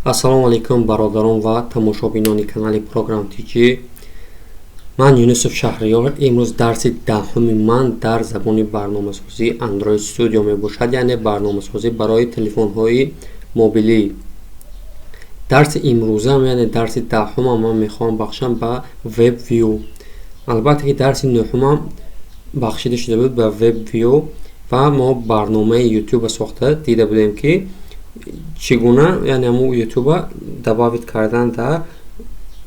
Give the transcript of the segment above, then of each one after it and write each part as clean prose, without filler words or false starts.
Ассалому алайкум бародарон ва тамошобинони канали Program TG. Ман Юнусов Шаҳриёр. Имрӯз дарси даҳуми ман дар забони барномасозӣ Android Studio мебошад, яъне барномасозӣ барои телефонҳои мобилӣ. Дарси имрӯзам, яъне дарси даҳумам ман мехоҳам бахшам ба WebView. Албатта ки дарси нӯҳумам бахшида шуда буд ба WebView ва мо барномаи YouTube сохта дида будем ки чӣ гуна, яъне ҳамун YouTube добавид кардан дар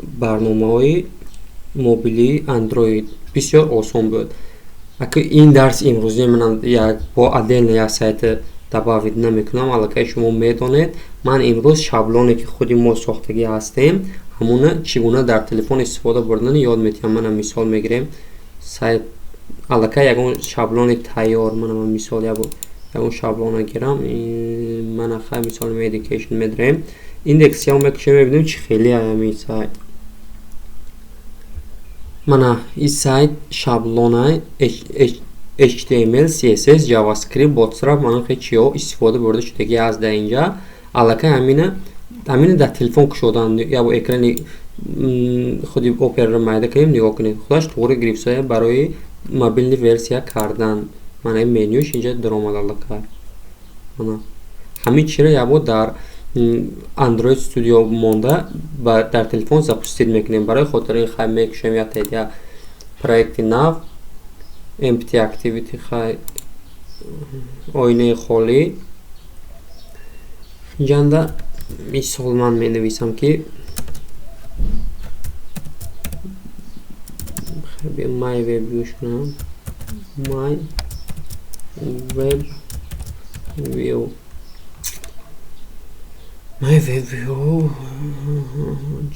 барномаҳои мобилии Android бисёр осон буд. Аки ин дарси имрӯзи манам бо отдельно як сайт добавид намекунам, аллакай шумо медонед. Ман имрӯз шаблоне ки худи мо сохтагӣ ҳастем, ҳамуна чӣ гуна дар телефон истифода бурдани ёд метиҳам. Манам мисол мегирем сайт аллакай ягон шаблони тайёр, манам мисол ягон шаблона гирам. Мана хай мисол medication медирем. Индексиам мекушем мебинем чӣ хели ами сайт. Мана ин сайт шаблона HTML, CSS, JavaScript, Bootstrap мана хай чиё истифода бурда шудагӣ аст дар инҷа. Аллакай ҳамина дар телефон кушодан ё бо экрани худи Opera майда кардем нигоҳ кунед. Худаш туғри гирифтсоя барои мобилни версия кардан. Мана ин менюш инҷа даромад аллакай. Мана ҳамин чиро ябо дар Android Studio монда дар телефон запустид мекунем. Барои хотир ин хай мекушем як тайда проекти нав, empty activity хай оинаи холӣ. Инҷанда мисол ман менависам ки my web шунам my web view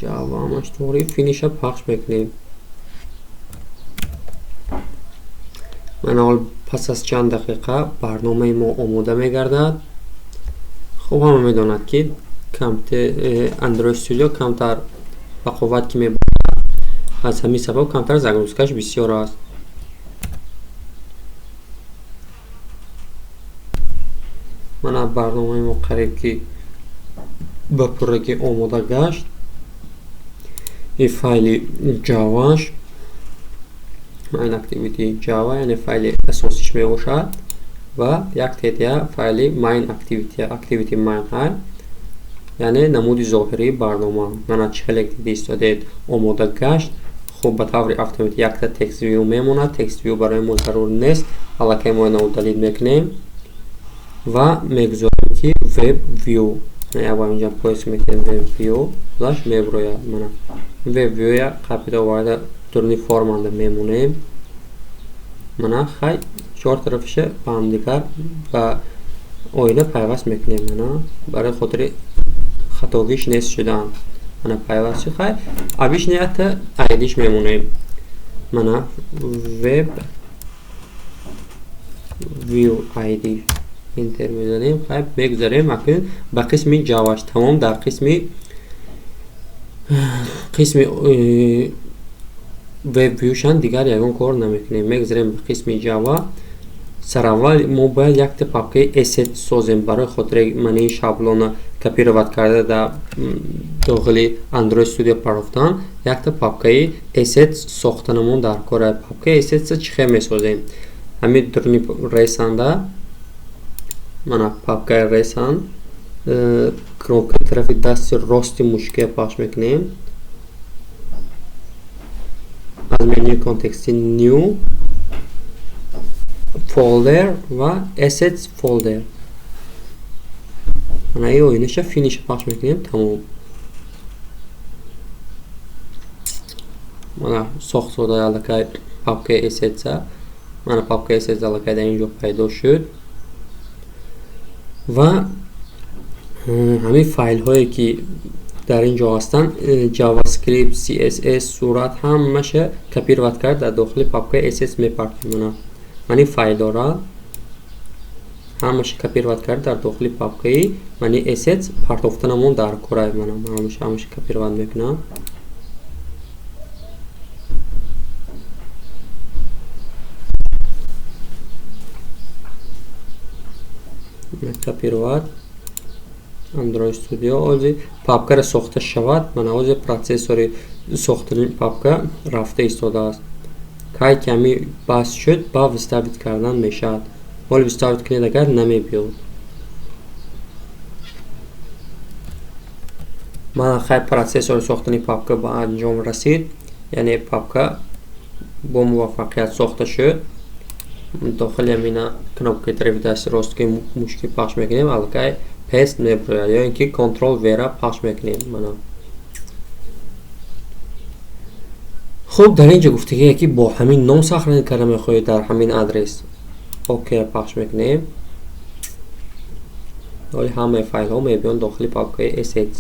Java амаш туғри финиша пахш мекунем. ман ҳол пас аз чанд дақиқа барномаи мо омода мегардад. хуб ҳама медонад ки Android Studio камтар бақоват ки мебошад, аз ҳамин сабаб камтар загрузкаш бисёр аст. мана барномаи мо қариб ки ба пуррагӣ омода гашт. ин файли Javаш main activity Java, яъне файли асосиш мебошад ва як тетя файли main activity main ҳай, яъне намуди зоҳирии барнома. мана чхелек дида истодед омода гашт. хуб ба таври автоматик якта text view мемонад. text view барои мо зарур нест. аллакай мо инро далид мекунем ва мегузорем ки web view. ябо инҷа поиск мекунем web view худаш меброяд. мана web view я қапида оварда турни форманда мемонем. мана хай чор тарафиша ба ҳамдигар ба оина пайваст мекунем. мана барои хотири хатовиш нест шудан. мана пайвасти хай абиш неята айдиш мемонем. мана web view id интер мезанем. хай мегузарем акин ба қисми Javаш. тамом дар қисми WebView шан дигар ягон кор намекунем. мегузарем ба қисми Java. сараввал мо бояд якта папкаи asset созем барои хотири ман ин шаблона копировать карда дар дохили Android Studio парафтан якта папкаи asset сохтанамон дар кора. папкаи asset чӣ хел месозем? ҳамин турни ресанда мана папкаи resan кнопкаи тарафи дасти рости мушкия пахш мекунем. аз менюи контексти new folder ва assets folder. мана ин оинаша финиша пахш мекунем. тамом. мана сохт содаи аллакай папкаи assets. мана папкаи assets аллакай дар инҷо пайдо шуд. ва ҳамин файлҳое ки дар инҷо ҳастанд JavaScript, CSS, сурат ҳамаша копировать кард дар дохили папкаи assets мепартонам. ман ин файлдора ҳамаша копировать кард дар дохили папкаи мани assets партофтанамон дар кора. ман ҳамаша копировать мекунам. копировать Android Studio ози папкаро сохта шавад, мана ози процессори сохтани папка рафта истодааст. Кай ками баст шуд, ба виставит кардан мешавад. ҳоли виставит кардагар намебиёд. мана хай процессори сохтани папка ба анҷом расид, яъне папка бо муваффақият сохта шуд. дохили ҳамина кнопкаи тарифи ростки мушки пахш мекунем, аллакай пест мебурояд ё ин ки Ctrl V-ра пахш мекунем. мана хуб, дар инҷо гуфтагие ки бо ҳамин ном сахранӣ карда мехоҳед дар ҳамин адрес. окей пахш мекунем. ҳоли ҳамаи файлҳо мебиёнд дохили папкаи assets.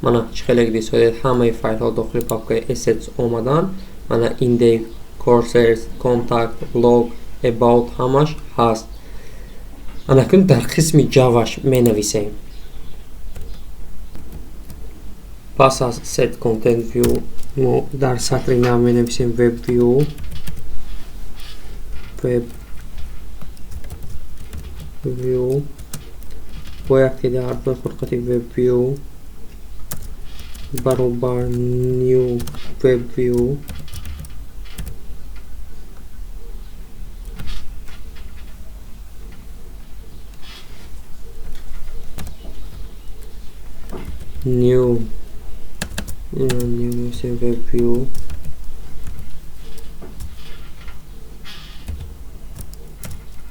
мана чӣ хеле дисодед ҳамаи файлҳо дохили папкаи assets омадан. мана index, courses, contact, blog, about ҳамаш ҳаст. анакун дар қисми Java-ш менависем. пас аз set content view мо дар сатри нав менависем web view, бо яктеда ҳарфои хурқати web view баробар new web view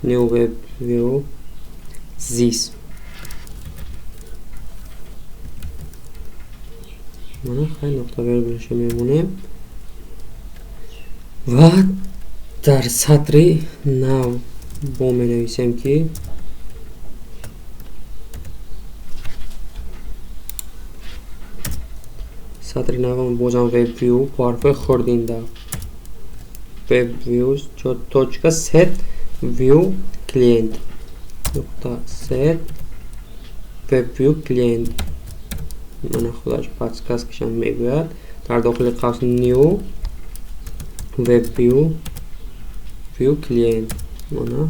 new web view this. мана хай нуқта виргулаша мемонем ва дар сатри нав бо менависем ки сатри навам бозам web view бо ҳарфои хурдинда web views точка set view client нуқта set web view client. мана худаш подсказкашам мегӯяд дар дохили қавс new web view client. мана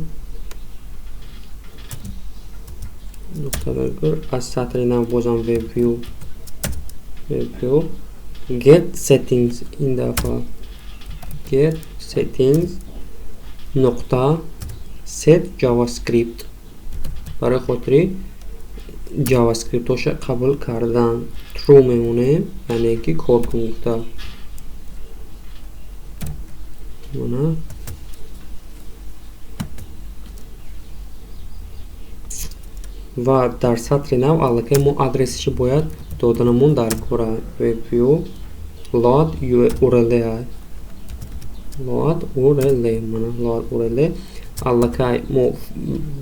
нуқта виргул аз сатри нав бозам web view get settings ин дафъа get settings нуқта set javascript барои хотири javascript-оша қабул кардан true мемонем, яъне ки кор кун гуфта. мана ва дар сатри нав аллакай мо адресиши бояд доданамон дар кора web view load url. мана load url аллакай мо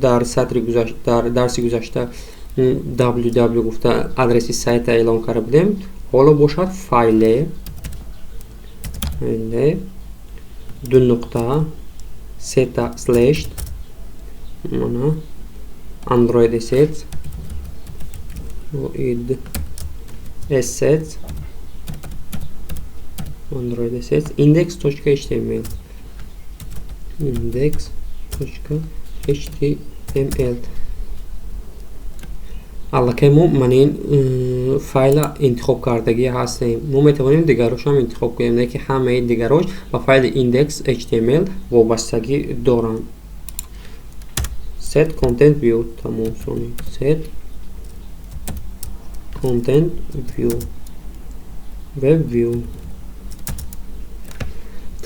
дар сатри дар дарси гузашта www гуфта адреси сайта эълон карда будем. ҳоло бошад файле ду нуқта seta slash мана android assets android assets index.html аллакай мо манин файла интихоб кардагӣ ҳастем. мо метавонем дигарошам интихоб кунем, не ки ҳамаи дигарош ба файли index.html вобастагӣ доранд. set content view тамом сони set content view web view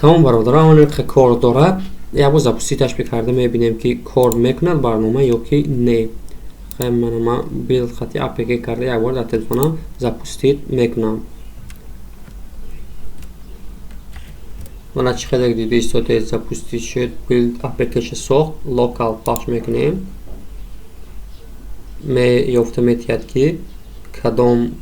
тамом бародарам. он ки кор дорад ябо запуститаш бикарда мебинем ки кор мекунад барнома ё ки не. мана билд хати apk карда якбор дар телефонам запустит мекунам. мана чӣ хеле диди истоде запустит шуд билд apk-ши сохт локал пахш мекунем. ёфта метиҳад ки кадом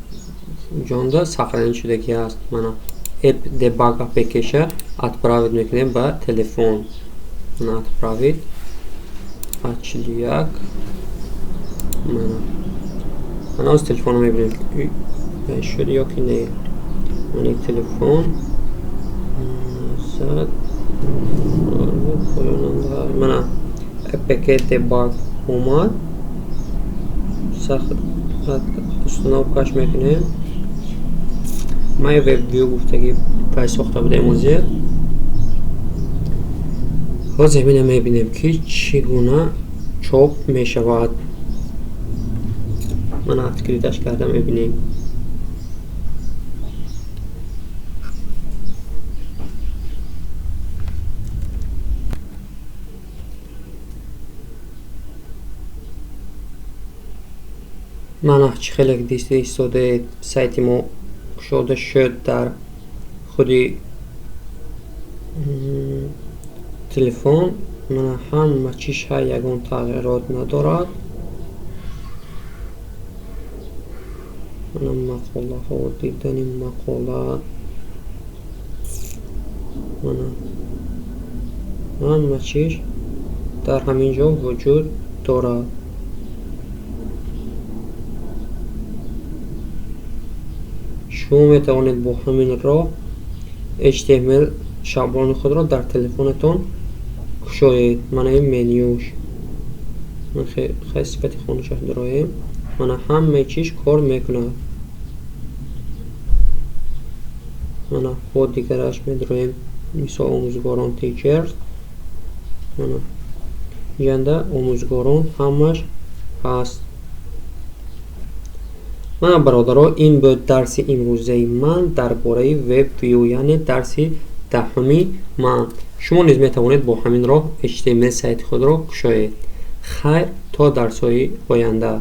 ҷонда сахранӣ шудагӣ аст. мана app debug apk-ша отправит мекунем ба телефон. мана отправит h1 мана аз телефона мебинем шуд ё ки не. мани телефон mana APK debug اومد. установкаш мекунем. ما یه وب ویو گفتگی برای ساخته بوده امروزی. حاضر میبینیم که چگونه چاپ میشود. من اسکریپتش کردم میبینیم. من خیلی دیستی ایستاده سایت ما شده شد در خودی تلفن. من همه چیش ها یگان تغییرات ندارد. من مقاله ها دیدن مقاله من همه چیش در همینجا وجود دارد. شما میتوانید با همین راه HTML شابلون خود را در تلفنتون کشایید. من این منیوش من خیلی صفتی خونش دارم. من همه چیش کار میکنم. من خود دیگرش میدارم مثل آموزگاران تیچرز. من اینجا آموزگاران همش هست. من برادرها این بود درس امروزه من درباره وب ویو، یعنی درس دهمی من. شما نیز میتوانید با همین راه HTML سایت خود را کشایید. خیر تا درس های آینده.